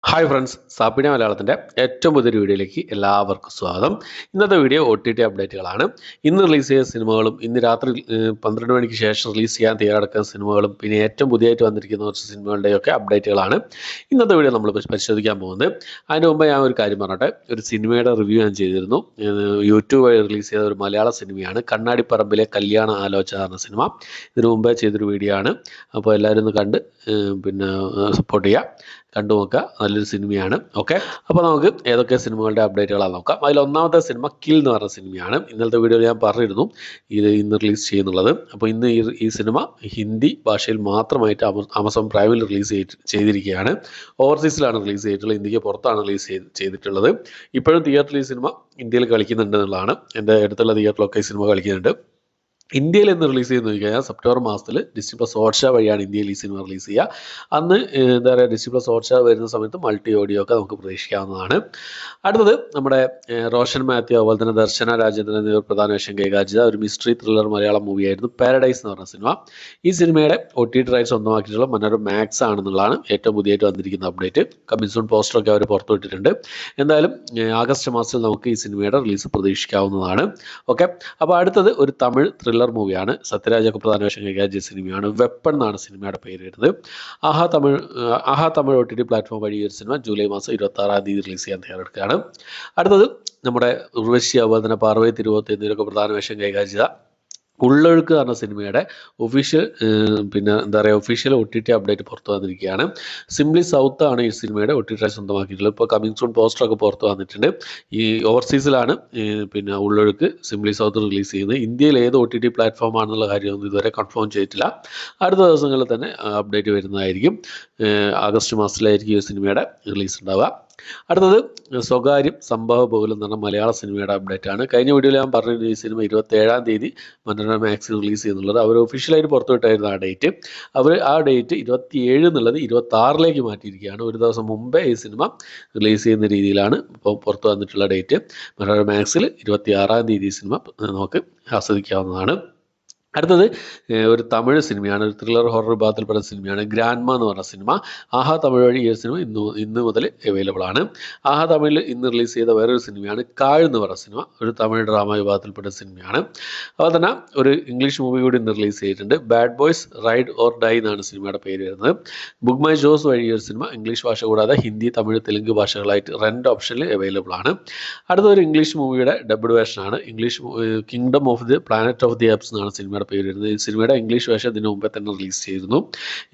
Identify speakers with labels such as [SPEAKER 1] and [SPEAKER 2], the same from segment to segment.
[SPEAKER 1] Hi friends, സാപ്പിന മലയാളത്തിൻ്റെ ഏറ്റവും പുതിയൊരു വീഡിയോയിലേക്ക് എല്ലാവർക്കും സ്വാഗതം. ഇന്നത്തെ വീഡിയോ OTT അപ്ഡേറ്റുകളാണ്. ഇന്ന് റിലീസ് ചെയ്ത സിനിമകളും ഇന്ന് രാത്രി 12 മണിക്ക് ശേഷം റിലീസ് ചെയ്യാൻ തയ്യാറെടുക്കുന്ന സിനിമകളും പിന്നെ ഏറ്റവും പുതിയതായിട്ട് വന്നിരിക്കുന്ന കുറച്ച് സിനിമകളുടെയൊക്കെ അപ്ഡേറ്റുകളാണ് ഇന്നത്തെ വീഡിയോ നമ്മൾ പരിശോധിക്കാൻ പോകുന്നത്. അതിന് മുമ്പ് ഞാൻ ഒരു കാര്യം പറഞ്ഞിട്ട്, ഒരു സിനിമയുടെ റിവ്യൂ ഞാൻ ചെയ്തിരുന്നു. യൂട്യൂബ് വഴി റിലീസ് ചെയ്ത ഒരു മലയാള സിനിമയാണ് കണ്ണാടിപ്പറമ്പിലെ കല്യാണ ആലോചന എന്ന സിനിമ. ഇതിനു മുമ്പേ ചെയ്തൊരു വീഡിയോ ആണ്. അപ്പോൾ എല്ലാവരും ഒന്ന് കണ്ട് പിന്നെ സപ്പോർട്ട് ചെയ്യുക, കണ്ടു നോക്കുക. നല്ലൊരു സിനിമയാണ്. ഓക്കെ, അപ്പോൾ നമുക്ക് ഏതൊക്കെ സിനിമകളുടെ അപ്ഡേറ്റുകളാണ് നോക്കാം. അതിൽ ഒന്നാമത്തെ സിനിമ കിൽ എന്ന് പറഞ്ഞ സിനിമയാണ്. ഇന്നലത്തെ വീഡിയോയിൽ ഞാൻ പറഞ്ഞിരുന്നു ഇത് ഇന്ന് റിലീസ് ചെയ്യുന്നുള്ളത്. അപ്പോൾ ഇന്ന് ഈ സിനിമ ഹിന്ദി ഭാഷയിൽ മാത്രമായിട്ട് ആമസോൺ പ്രൈമിൽ റിലീസ് ചെയ്തിരിക്കുകയാണ്. ഓവർസീസിലാണ് റിലീസ് ചെയ്തിട്ടുള്ളത്, ഇന്ത്യക്ക് പുറത്താണ് റിലീസ് ചെയ്തിട്ടുള്ളത്. ഇപ്പോഴും തിയേറ്ററിൽ ഈ സിനിമ ഇന്ത്യയിൽ കളിക്കുന്നുണ്ട് എന്നുള്ളതാണ്. എൻ്റെ അടുത്തുള്ള തിയേറ്ററിലൊക്കെ ഈ സിനിമ കളിക്കുന്നുണ്ട്. ഇന്ത്യയിൽ എന്ന് റിലീസ് ചെയ്യുന്നത് കഴിഞ്ഞാൽ സെപ്റ്റംബർ മാസത്തിൽ ഡിസ്നി പ്ലസ് ഹോട്ട്സ്റ്റാർ വഴിയാണ് ഇന്ത്യയിൽ ഈ സിനിമ റിലീസ് ചെയ്യുക. അന്ന് എന്താ പറയുക, ഡിസ്നി പ്ലസ് ഹോട്ട്സ്റ്റാർ വരുന്ന സമയത്ത് മൾട്ടി ഓഡിയോ ഒക്കെ നമുക്ക് പ്രതീക്ഷിക്കാവുന്നതാണ്. അടുത്തത് നമ്മുടെ റോഷൻ മാത്യു, അതുപോലെ തന്നെ ദർശന രാജേന്ദ്രൻ എന്നിവർ പ്രധാന വേഷം കൈകാര്യം ചെയ്ത ഒരു മിസ്റ്ററി ത്രില്ലർ മലയാളം മൂവിയായിരുന്നു പാരഡൈസ് എന്ന് പറഞ്ഞ സിനിമ. ഈ സിനിമയുടെ OTT റൈറ്റ്സ് സ്വന്തമാക്കിയിട്ടുള്ള മനോരമ മാക്സ് ആണെന്നുള്ളതാണ് ഏറ്റവും പുതിയതായിട്ട് വന്നിരിക്കുന്ന അപ്ഡേറ്റ്. കമ്മിങ് സൂൺ പോസ്റ്ററൊക്കെ അവർ പുറത്തുവിട്ടിട്ടുണ്ട്. എന്തായാലും ആഗസ്റ്റ് മാസത്തിൽ നമുക്ക് ഈ സിനിമയുടെ റിലീസ് പ്രതീക്ഷിക്കാവുന്നതാണ്. ഓക്കെ, അപ്പോൾ അടുത്തത് ഒരു തമിഴ് ത്രില്ലർ മൂവിയാണ്. സത്യരാജൊക്കെ പ്രധാന വേഷം കൈകാര്യം ചെയ്ത സിനിമയാണ്. വെപ്പൺ എന്നാണ് സിനിമയുടെ പേര് വരുന്നത്. ആഹാ തമിഴ് OTT പ്ലാറ്റ്ഫോം വഴി ഒരു സിനിമ ജൂലൈ മാസം 26-ാം തീയതി റിലീസ് ചെയ്യാൻ തയ്യാറെടുക്കുകയാണ്. അടുത്തത് നമ്മുടെ ഉർവശി, അതുപോലെ തന്നെ പാർവതി തിരുവോത്ത് എന്നിവരൊക്കെ പ്രധാന വേഷം കൈകാര്യം ചെയ്ത ഉള്ളൊഴുക്ക് എന്ന സിനിമയുടെ ഒഫീഷ്യൽ പിന്നെ എന്താ പറയുക ഒഫീഷ്യൽ OTT അപ്ഡേറ്റ് പുറത്തു വന്നിരിക്കുകയാണ്. സിംപ്ലി സൗത്ത് ആണ് ഈ സിനിമയുടെ OTT സ്വന്തമാക്കിയിട്ടുള്ളത്. ഇപ്പോൾ കമ്മിങ് സൂൺ പോസ്റ്ററൊക്കെ പുറത്തു വന്നിട്ടുണ്ട്. ഈ ഓവർസീസിലാണ് പിന്നെ ഉള്ളൊഴുക്ക് സിംപ്ലി സൗത്ത് റിലീസ് ചെയ്യുന്നത്. ഇന്ത്യയിൽ ഏത് OTT പ്ലാറ്റ്ഫോം ആണെന്നുള്ള കാര്യമൊന്നും ഇതുവരെ കൺഫേം ചെയ്തിട്ടില്ല. അടുത്ത ദിവസങ്ങളിൽ തന്നെ അപ്ഡേറ്റ് വരുന്നതായിരിക്കും. ആഗസ്റ്റ് മാസത്തിലായിരിക്കും ഈ സിനിമയുടെ റിലീസ് ഉണ്ടാവുക. അടുത്തത് സ്വകാര്യം സംഭവബഹുലം എന്ന് പറഞ്ഞ മലയാള സിനിമയുടെ അപ്ഡേറ്റ് ആണ്. കഴിഞ്ഞ വീഡിയോയിൽ ഞാൻ പറഞ്ഞിരുന്നു ഈ സിനിമ 27-ാം തീയതി മനോരമ മാക്സിൽ റിലീസ് ചെയ്യുന്നുള്ളത്. അവർ ഒഫീഷ്യലായിട്ട് പുറത്തുവിട്ടായിരുന്നു ആ ഡേറ്റ്. അവർ ആ ഡേറ്റ് 27 എന്നുള്ളത് 26-ലേക്ക് മാറ്റിയിരിക്കുകയാണ്. ഒരു ദിവസം മുമ്പേ ഈ സിനിമ റിലീസ് ചെയ്യുന്ന രീതിയിലാണ് ഇപ്പോൾ പുറത്തു വന്നിട്ടുള്ള ഡേറ്റ്. മനോരമ മാക്സിൽ 26-ാം തീയതി ഈ സിനിമ നമുക്ക് ആസ്വദിക്കാവുന്നതാണ്. അടുത്തത് ഒരു തമിഴ് സിനിമയാണ്. ഒരു ത്രില്ലർ ഹൊറർ വിഭാഗത്തിൽപ്പെട്ട സിനിമയാണ് ഗ്രാൻഡ്മ എന്ന് പറഞ്ഞ സിനിമ. ആഹാ തമിഴ് വഴി ഈ സിനിമ ഇന്ന് മുതൽ അവൈലബിൾ ആണ്. ആഹാ തമിഴിൽ ഇന്ന് റിലീസ് ചെയ്ത വേറൊരു സിനിമയാണ് കാഴ് എന്ന് പറഞ്ഞ സിനിമ. ഒരു തമിഴ് ഡ്രാമ വിഭാഗത്തിൽപ്പെട്ട സിനിമയാണ്. അതുപോലെ തന്നെ ഒരു ഇംഗ്ലീഷ് മൂവി കൂടി ഇന്ന് റിലീസ് ചെയ്തിട്ടുണ്ട്. Bad boys ride or die എന്നാണ് സിനിമയുടെ പേര് വരുന്നത്. ബുക്ക് മൈ ഷോസ് വഴി ഒരു സിനിമ ഇംഗ്ലീഷ് ഭാഷ കൂടാതെ ഹിന്ദി, തമിഴ്, തെലുങ്ക് ഭാഷകളായിട്ട് 2 ഓപ്ഷനിൽ അവൈലബിൾ ആണ്. അടുത്തൊരു ഇംഗ്ലീഷ് മൂവിയുടെ ഡബ്ഡ് വേർഷനാണ്. English kingdom of the planet of the apes എന്നാണ് സിനിമയുടെ പേര് വരുന്നത്. ഈ സിനിമയുടെ ഇംഗ്ലീഷ് വേർഷൻ ഇതിനു മുമ്പേ തന്നെ റിലീസ് ചെയ്തിരുന്നു.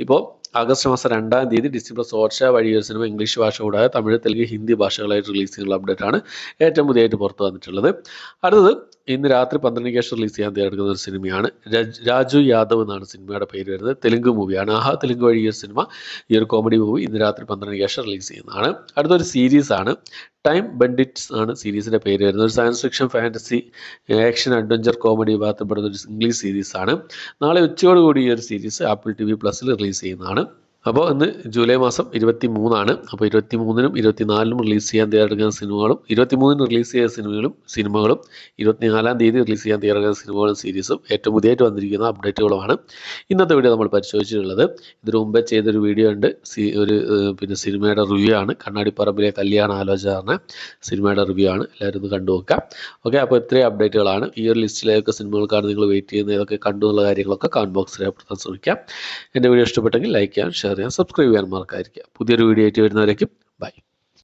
[SPEAKER 1] ഇപ്പോൾ ആഗസ്റ്റ് മാസം 2-ാം തീയതി ഡിസ്നി പ്ലസ് ഹോട്ട്സ്റ്റാർ വഴി ഒരു സിനിമ ഇംഗ്ലീഷ് ഭാഷ കൂടാതെ തമിഴ്, തെലുങ്ക്, ഹിന്ദി ഭാഷകളായിട്ട് റിലീസ് ചെയ്യുന്ന അപ്ഡേറ്റ് ആണ് ഏറ്റവും പുതിയതായിട്ട് പുറത്തു വന്നിട്ടുള്ളത്. അടുത്തത് ഇന്ന് രാത്രി 12-ന് ശേഷം റിലീസ് ചെയ്യാൻ തയ്യാറെടുക്കുന്ന ഒരു സിനിമയാണ് രാജു യാദവ് എന്നാണ് സിനിമയുടെ പേര് വരുന്നത്. തെലുങ്ക് മൂവിയാണ്. ആഹാ തെലുങ്ക് വഴി ഈ ഒരു സിനിമ, ഈ ഒരു കോമഡി മൂവി ഇന്ന് രാത്രി 12-ന് ശേഷം റിലീസ് ചെയ്യുന്നതാണ്. അടുത്തൊരു സീരീസ് ആണ്. ടൈം ബെൻഡിറ്റ്സ് ആണ് സീരീസിൻ്റെ പേര് വരുന്നത്. ഒരു science fiction, fantasy, action, adventure, comedy വിഭാഗത്തിൽപ്പെടുന്ന ഒരു ഇംഗ്ലീഷ് സീരീസ് ആണ്. നാളെ ഉച്ചയോടുകൂടി ഈ ഒരു സീരീസ് ആപ്പിൾ TV പ്ലസിൽ റിലീസ് ചെയ്യുന്നതാണ്. അപ്പോൾ ഇന്ന് ജൂലൈ മാസം 23 അപ്പോൾ 23-നും 24-നും റിലീസ് ചെയ്യാൻ തയ്യാറെടുക്കുന്ന സിനിമകളും 23-ന് റിലീസ് ചെയ്ത സിനിമകളും 24-ാം തീയതി റിലീസ് ചെയ്യാൻ തയ്യാറെടുക്കുന്ന സിനിമകളും സീരീസും ഏറ്റവും പുതിയതായിട്ട് വന്നിരിക്കുന്ന അപ്ഡേറ്റുകളുമാണ് ഇന്നത്തെ വീഡിയോ നമ്മൾ പരിശോധിച്ചിട്ടുള്ളത്. ഇതിനു മുമ്പേ ചെയ്തൊരു വീഡിയോ ഉണ്ട്, ഒരു പിന്നെ സിനിമയുടെ റിവ്യൂ ആണ്. കണ്ണാടിപ്പറമ്പിലെ കല്യാണ ആലോചന സിനിമയുടെ റിവ്യൂ ആണ്. എല്ലാവരും ഒന്ന് കണ്ടു നോക്കാം. ഓക്കെ, അപ്പോൾ ഇത്രയും അപ്ഡേറ്റുകളാണ്. ഈ ഒരു ലിസ്റ്റിലേക്ക് സിനിമകൾക്കാണ് നിങ്ങൾ വെയിറ്റ് ചെയ്യുന്നത്, ഏതൊക്കെ കണ്ടു എന്നുള്ള കാര്യങ്ങളൊക്കെ കമന്റ് ബോക്സിൽ രേഖപ്പെടുത്താൻ ശ്രമിക്കാം. എൻ്റെ വീഡിയോ ഇഷ്ടപ്പെട്ടെങ്കിൽ ലൈക്ക് ചെയ്യാൻ, ഷെയർ ചെയ്യാൻ, സബ്സ്ക്രൈബ് ചെയ്യാൻ മറക്കാതിരിക്കുക. പുതിയൊരു വീഡിയോ ആയിട്ട് വരുന്നവരേക്കും